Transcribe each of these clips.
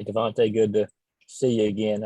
Hey, Devonte, good to see you again.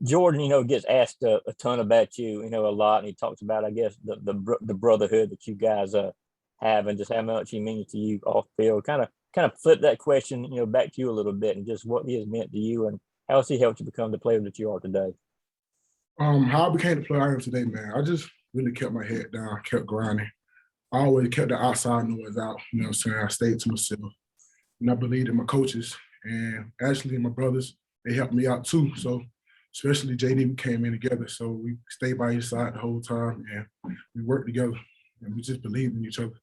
Jordan, gets asked a ton about you, a lot, and he talks about, I guess, the brotherhood that you guys have, and just how much he means to you off field. Kind of flip that question, back to you a little bit, and just what he has meant to you, and how has he helped you become the player that you are today? How I became the player I am today, man, I just really kept my head down, kept grinding. I always kept the outside noise out, you know what I'm saying? I stayed to myself. And I believed in my coaches. And actually, my brothers, they helped me out too. So, especially JD, we came in together. So, we stayed by his side the whole time and we worked together. And we just believed in each other.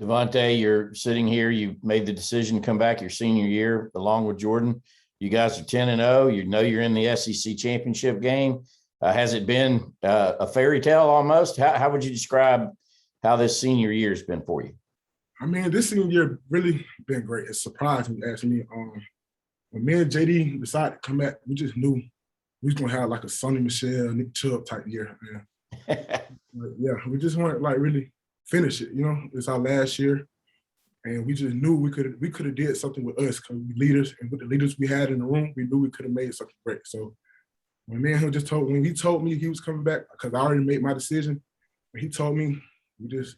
Devonte, you're sitting here. You made the decision to come back your senior year along with Jordan. You guys are 10-0. You know you're in the SEC championship game. Has it been a fairy tale almost? How would you describe how this senior year has been for you? I mean, this senior year really been great. It's surprising, actually. When me and JD decided to come back, we just knew we was going to have like a Sonny Michel, Nick Chubb type year. Yeah, we just want to like really finish it. It's our last year. And we just knew we could have did something with us because we leaders, and with the leaders we had in the room, we knew we could have made something great. So when he told me he was coming back, because I already made my decision, when he told me, we just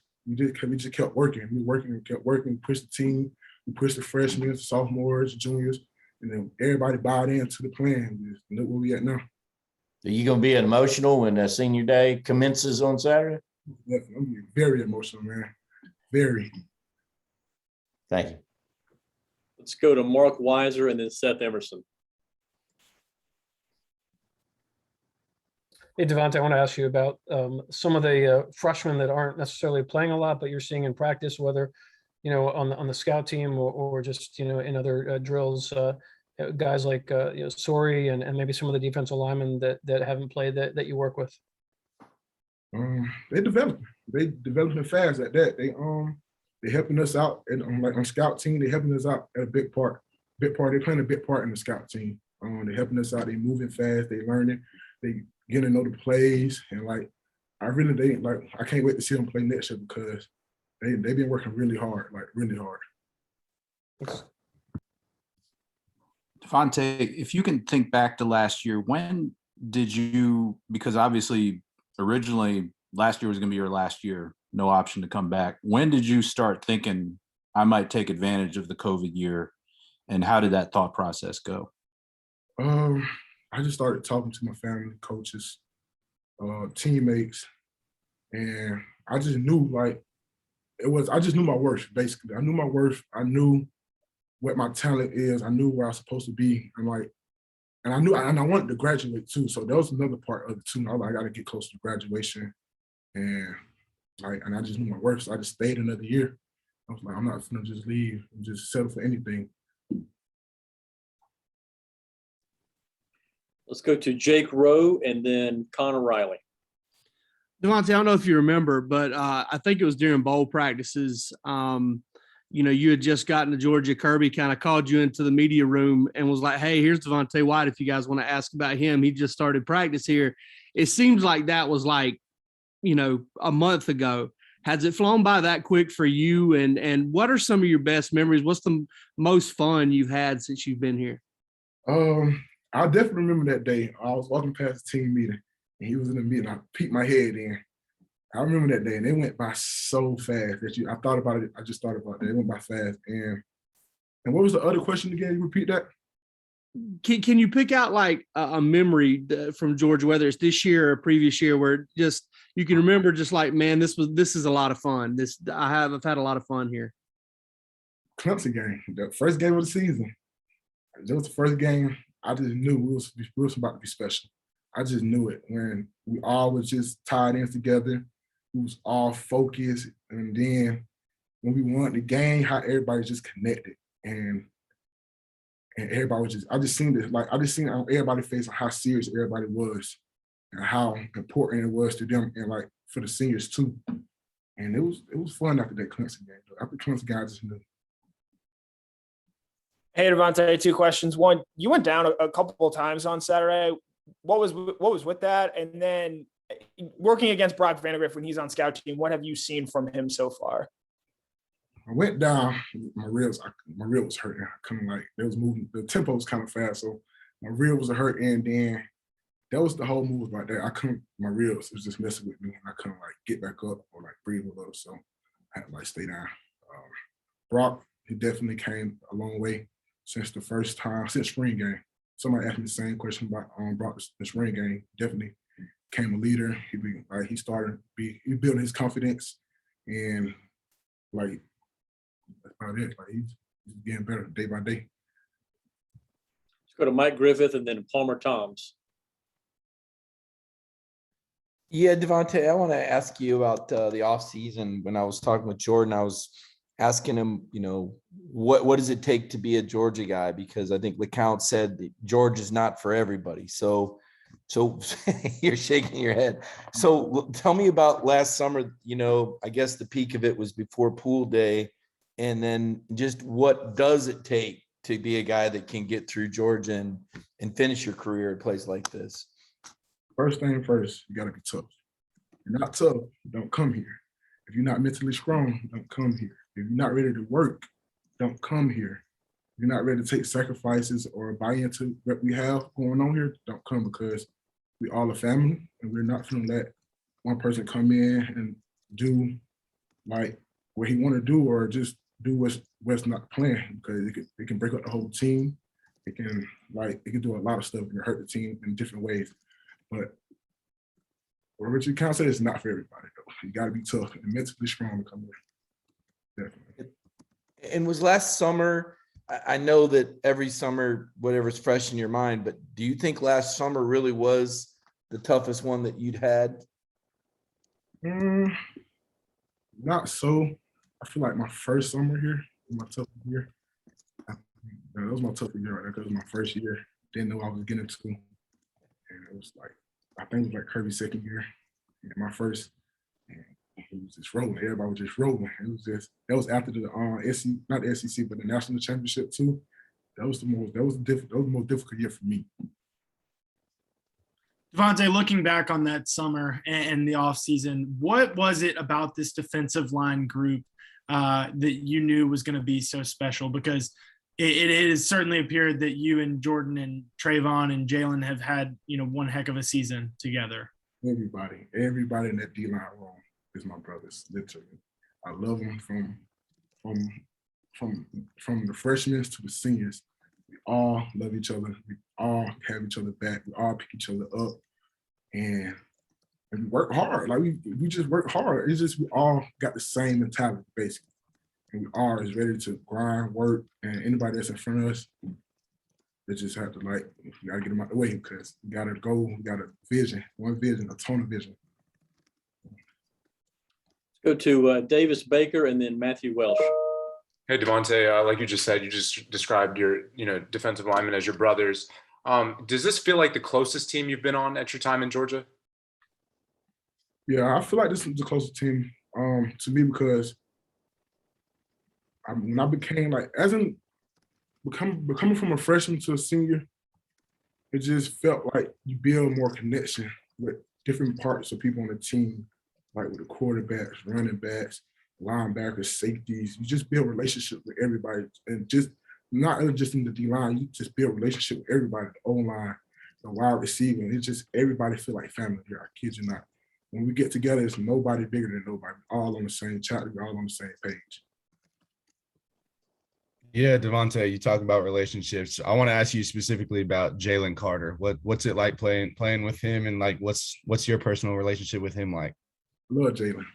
kept working. We working and kept working, pushed the team, we pushed the freshmen, sophomores, juniors, and then everybody bought into the plan. Just look where we at now. Are you going to be emotional when senior day commences on Saturday? Definitely. I'm going to be very emotional, man. Very. Thank you. Let's go to Mark Weiser and then Seth Emerson. Hey, Devonte, I want to ask you about some of the freshmen that aren't necessarily playing a lot, but you're seeing in practice, whether, on the scout team or just, in other drills, guys like, Sori and maybe some of the defensive linemen that haven't played that you work with. They developing fast at that. They helping us out and on scout team. They helping us out at a big part. They playing a big part in the scout team. They helping us out. They moving fast. They learning. They getting to know the plays, and I can't wait to see them play next year because they've been working really hard, really hard. Devonte, if you can think back to last year, when did you, because obviously originally last year was going to be your last year, no option to come back. When did you start thinking I might take advantage of the COVID year, and how did that thought process go? I just started talking to my family, coaches, teammates, and I just knew I just knew my worth, basically. I knew my worth. I knew what my talent is. I knew where I was supposed to be. And I wanted to graduate too. So that was another part of it too. I got to get close to graduation, and I just knew my worth. So I just stayed another year. I was like, I'm not gonna just leave and just settle for anything. Let's go to Jake Rowe and then Connor Riley. Devonte, I don't know if you remember, but I think it was during bowl practices. You had just gotten to Georgia. Kirby kind of called you into the media room and was like, hey, here's Devonte Wyatt if you guys want to ask about him. He just started practice here. It seems like that was a month ago. Has it flown by that quick for you? And what are some of your best memories? What's the most fun you've had since you've been here? I definitely remember that day. I was walking past the team meeting, and he was in the meeting. I peeked my head in. I remember that day, and it went by so fast that I thought about it. I just thought about it. It went by fast. And what was the other question again? You repeat that? Can you pick out a memory from Georgia, whether it's this year or previous year, where just you can remember, just man, this is a lot of fun. I've had a lot of fun here. Clemson game, the first game of the season. That was the first game. I just knew we was about to be special. I just knew it when we all was just tied in together. We was all focused, and then when we won the game, how everybody just connected, and everybody was I just seen on everybody's face how serious everybody was, and how important it was to them, and for the seniors too. And it was fun after that Clemson game. After Clemson game, I just knew. Hey, Devonte, two questions. One, you went down a couple of times on Saturday. What was with that? And then working against Brock Vandagriff when he's on scout team, what have you seen from him so far? I went down, my ribs was hurting. I couldn't like, they was moving, the tempo was kind of fast, so my ribs was hurting, and then that was the whole move right there. I couldn't, my ribs was just messing with me. I couldn't like get back up or like breathe a little, so I had to like stay down. Brock, he definitely came a long way since the first time, since spring game. Somebody asked me the same question about Brock the spring game. Definitely became a leader. He started he building his confidence, and like that's about it. Like he's getting better day by day. Let's go to Mike Griffith and then Palmer Toms. Yeah, Devonte, I want to ask you about the offseason. When I was talking with Jordan, I was asking him, what does it take to be a Georgia guy? Because I think LeCount said that Georgia is not for everybody. So you're shaking your head. So tell me about last summer. I guess the peak of it was before pool day. And then just what does it take to be a guy that can get through Georgia and finish your career at a place like this? First thing first, you gotta be tough. If you're not tough, don't come here. If you're not mentally strong, don't come here. If you're not ready to work, don't come here. If you're not ready to take sacrifices or buy into what we have going on here, don't come, because we all a family, and we're not gonna let one person come in and do like what he want to do, or just do what's not planned, because it can break up the whole team. It can do a lot of stuff and hurt the team in different ways. But what Richard Count said, is not for everybody though. You got to be tough and mentally strong to come in. Definitely. And was last summer, I know that every summer, whatever's fresh in your mind, but do you think last summer really was the toughest one that you'd had? Not so. I feel like my first summer here was my toughest year. That was my toughest year right there, because it was my first year. Didn't know what I was getting to. And it was like, I think it was like Kirby's second year. And my first, and it was just rolling. Everybody was just rolling. It was just, that was after the not the SEC, but the national championship too. That was the most difficult year for me. Devonte, looking back on that summer and the offseason, what was it about this defensive line group that you knew was going to be so special? Because it has certainly appeared that you and Jordan and Trayvon and Jalen have had, one heck of a season together. Everybody in that D-line room is my brothers, literally. I love them from the freshmen to the seniors. We all love each other. We all have each other back. We all pick each other up, and we work hard. Like we just work hard. It's just we all got the same mentality, basically. And we all is ready to grind, work, and anybody that's in front of us, they just have to we gotta get them out the way, because we got a goal, we got a vision, one vision, a ton of vision. Let's go to Davis Baker and then Matthew Welsh. Hey, Devonte, like you just said, you just described your, defensive linemen as your brothers. Does this feel like the closest team you've been on at your time in Georgia? Yeah, I feel like this is the closest team to me, because when I became becoming from a freshman to a senior, it just felt like you build more connection with different parts of people on the team, like with the quarterbacks, running backs, linebackers, safeties. You just build relationships with everybody, and just not just in the D-line, you just build relationship with everybody, the O-line, the wide receiver. It's just everybody feel like family here. I kid you not. When we get together, it's nobody bigger than nobody. We're all on the same chapter, we're all on the same page. Yeah, Devonte, you talk about relationships. I want to ask you specifically about Jalen Carter. What's it like playing with him, and what's your personal relationship with him like? I love Jalen.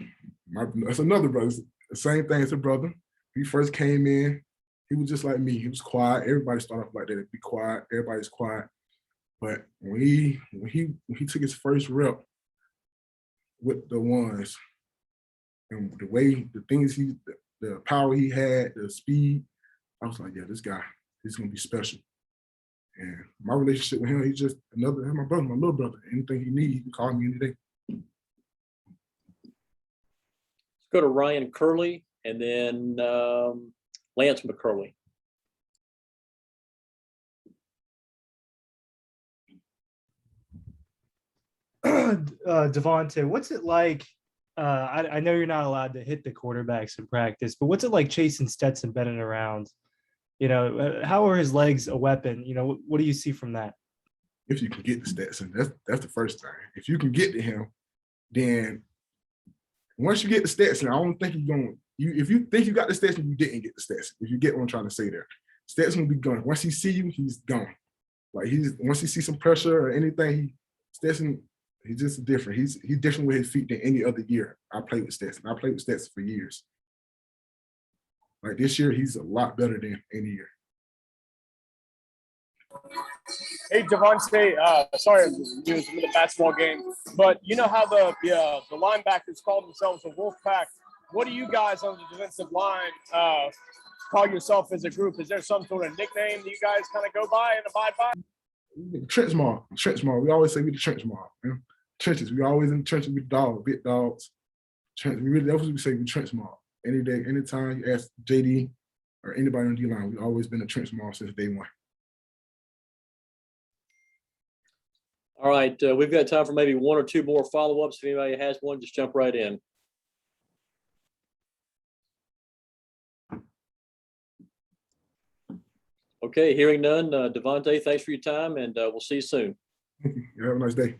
That's another brother. The same thing as a brother. He first came in, he was just like me. He was quiet. Everybody started off like that. Be quiet. Everybody's quiet. But when he took his first rep with the ones, and the way, the things the power he had, the speed, I was like, yeah, this guy, he's gonna be special. And my relationship with him, he's just my brother, my little brother. Anything he needs, he can call me any day. Let's go to Ryan Curley and then Lance McCurley. Devonte, what's it like I know you're not allowed to hit the quarterbacks in practice, but what's it like chasing Stetson Bennett around? How are his legs a weapon? What do you see from that? If you can get to Stetson, that's the first thing. If you can get to him, then once you get to Stetson, I don't think you're going. If you think you got to Stetson, you didn't get to Stetson. If you get what I'm trying to say there, Stetson will be gone. Once he see you, he's gone. Like once he see some pressure or anything, Stetson, he's just different. He's different with his feet than any other year I played with Stetson. I played with Stetson for years. Like this year, he's a lot better than any year. Hey, Devonte, sorry, I'm using the basketball game, but you know how the linebackers call themselves a wolf pack. What do you guys on the defensive line call yourself as a group? Is there some sort of nickname that you guys kind of go by and abide by? Trench mob. We always say we the trench mob. Trenches. We always in the trenches with dogs, big dogs. Trench. That's what we say. We trench mob. Any day, anytime you ask JD or anybody on D line, we've always been a trench mob since day one. All right, we've got time for maybe one or two more follow-ups. If anybody has one, just jump right in. Okay, hearing none. Devonte, thanks for your time, and we'll see you soon. You have a nice day.